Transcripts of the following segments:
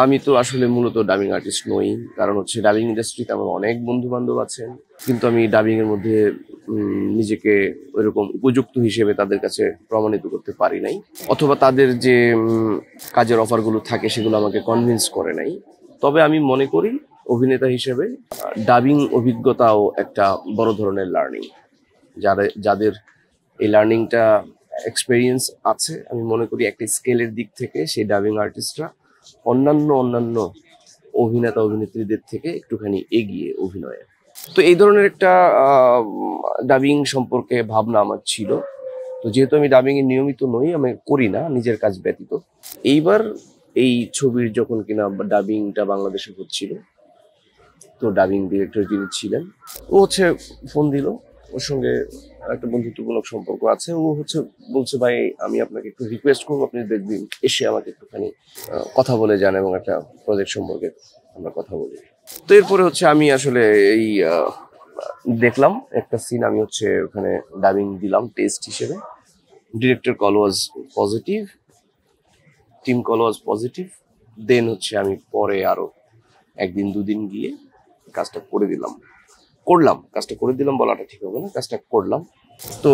আমি তো আসলে মূলত ডাবিং আর্টিস্ট নই, কারণ হচ্ছে ডাবিং ইন্ডাস্ট্রিতে আমার অনেক বন্ধু বান্ধব আছেন, কিন্তু আমি ডাবিং এর মধ্যে নিজেকে ওইরকম উপযুক্ত হিসেবে তাদের কাছে প্রমাণিত করতে পারি নাই, অথবা তাদের যে কাজের অফারগুলো থাকে সেগুলো আমাকে কনভিন্স করে নাই। তবে আমি মনে করি অভিনেতা হিসেবে ডাবিং অভিজ্ঞতাও একটা বড় ধরনের লার্নিং। যাদের এই লার্নিংটা এক্সপেরিয়েন্স আছে, আমি মনে করি একটা স্কেলের দিক থেকে সেই ডাবিং আর্টিস্টরা অন্যান্য অভিনেতা অভিনেত্রীদের থেকে একটুখানি এগিয়ে অভিনয়ে। তো এই ধরনের একটা ডাবিং সম্পর্কে ভাবনা আমার ছিল। তো যেহেতু আমি ডাবিং এ নিয়মিত নই, আমি করি না নিজের কাজ ব্যতীত, এইবার এই ছবির যখন কিনা ডাবিংটা বাংলাদেশে হচ্ছিল, তো ডাবিং ডিরেক্টর যিনি ছিলেন ও হচ্ছে ফোন দিল, ওর সঙ্গে একটা বন্ধুত্বমূলক সম্পর্ক আছে। ও হচ্ছে বলছে, ভাই আমি আপনাকে একটু রিকোয়েস্ট করবো, আপনি দেখবেন এসে আমাকে একটুখানি কথা বলে যান এবং একটা প্রজেক্ট সম্পর্কে আমরা কথা বলি। তো এরপরে হচ্ছে আমি আসলে এই দেখলাম একটা সিন, আমি হচ্ছে ওখানে ডাবিং দিলাম টেস্ট হিসেবে। Director call was positive, team call was positive. Then হচ্ছে আমি পরে আরো একদিন দুদিন গিয়ে কাজটা করে দিলাম বলাটা ঠিক হবে না, কাজটা করলাম। তো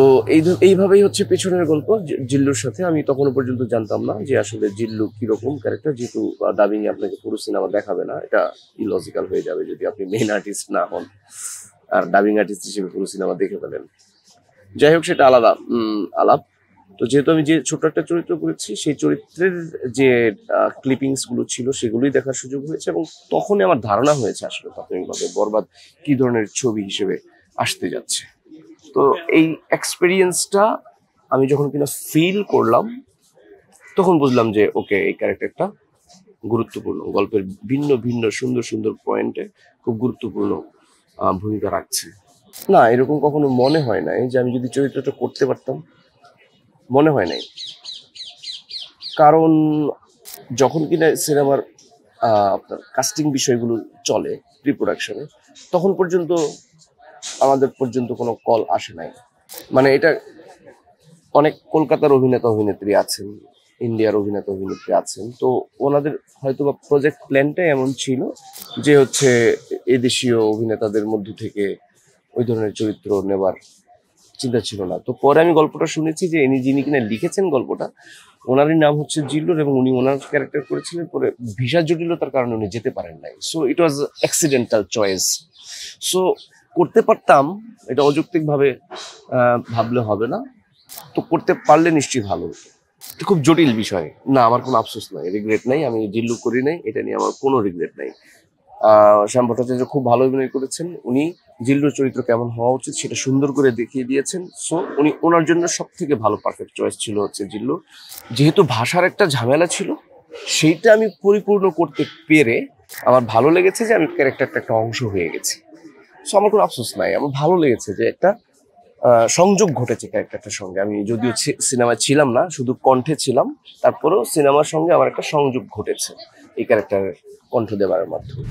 এইভাবেই হচ্ছে পেছনের গল্প জিল্লুর সাথে। আমি তখনও পর্যন্ত জানতাম না যে আসলে জিল্লু কিরকম ক্যারেক্টার, যেহেতু ডাবিং এ আপনাকে পুরো সিনেমা দেখাবে না, এটা ইলজিক্যাল হয়ে যাবে যদি আপনি মেইন আর্টিস্ট না হন আর ডাবিং আর্টিস্ট হিসেবে পুরো সিনেমা দেখে ফেলেন। যাই হোক, সেটা আলাদা আলাপ। তো যেহেতু আমি যে ছোট একটা চরিত্র করেছি, সেই চরিত্রের যে ক্লিপিংস গুলো ছিল সেগুলোই দেখার সুযোগ হয়েছে, এবং তখনই আমার ধারণা হয়েছে আসলে প্রাথমিকভাবে বরবাদ কি ধরনের ছবি হিসেবে আসতে যাচ্ছে। তো এই এক্সপিরিয়েন্সটা আমি যখন কিনা ফিল করলাম, তখন বুঝলাম যে ওকে, এই ক্যারেক্টারটা গুরুত্বপূর্ণ, গল্পের ভিন্ন ভিন্ন সুন্দর সুন্দর পয়েন্টে খুব গুরুত্বপূর্ণ ভূমিকা রাখছে। না, এরকম কখনো মনে হয় নাই যে আমি যদি চরিত্রটা করতে পারতাম, মনে হয় নাই। কারণ যখন কিনা সিনেমার আপনার কাস্টিং বিষয়গুলো চলে প্রি প্রোডাকশনে, তখন পর্যন্ত আমাদের পর্যন্ত কোনো কল আসে নাই। মানে এটা অনেক কলকাতার অভিনেতা অভিনেত্রী আছেন, ইন্ডিয়ার অভিনেতা অভিনেত্রী আছেন, তো ওনাদের হয়তো বা প্রজেক্ট প্ল্যানটাই এমন ছিল যে হচ্ছে এদেশীয় অভিনেতাদের মধ্য থেকে ওই ধরনের চরিত্র নেবার চিন্তা ছিল না। তো পরে আমি গল্পটা শুনেছি যে যিনি কিনা লিখেছেন গল্পটা, ওনারই নাম হচ্ছে জিল্লুর, এবং উনি ওনার ক্যারেক্টার করেছিলেন। পরে ভিসা জটিলতার কারণে উনি যেতে পারেন নাই, so it was accidental choice. So করতে পারতাম, এটা অযৌক্তিক ভাবে ভাবলে হবে না, তো করতে পারলে নিশ্চয়ই ভালো হতো। এটা খুব জটিল বিষয় না, আমার কোনো আফসোস নাই, রিগ্রেট নাই। আমি জিল্লু করি নাই, এটা নিয়ে আমার কোনো রিগ্রেট নাই। শ্যাম ভট্টাচার্য খুব ভালো অভিনয় করেছেন, উনি জিল্লুর চরিত্র কেমন হওয়া উচিত সেটা সুন্দর করে দেখিয়ে দিয়েছেন। সো উনি, ওনার জন্য সব থেকে ভালো পারফেক্ট চয়েস ছিল হচ্ছে জিল্লু। যেহেতু ভাষার একটা ঝামেলা ছিল, সেইটা আমি পরিপূর্ণ করতে পেরে আমার ভালো লেগেছে যে আমি ক্যারেক্টারটা একটা অংশ হয়ে গেছি। সো আমার কোনো আফসোস নাই, আমার ভালো লেগেছে যে একটা সংযোগ ঘটেছে ক্যারেক্টারটার সঙ্গে। আমি যদিও সিনেমায় ছিলাম না, শুধু কণ্ঠে ছিলাম, তারপরেও সিনেমার সঙ্গে আমার একটা সংযোগ ঘটেছে এই ক্যারেক্টারের কণ্ঠ দেওয়ার মাধ্যমে।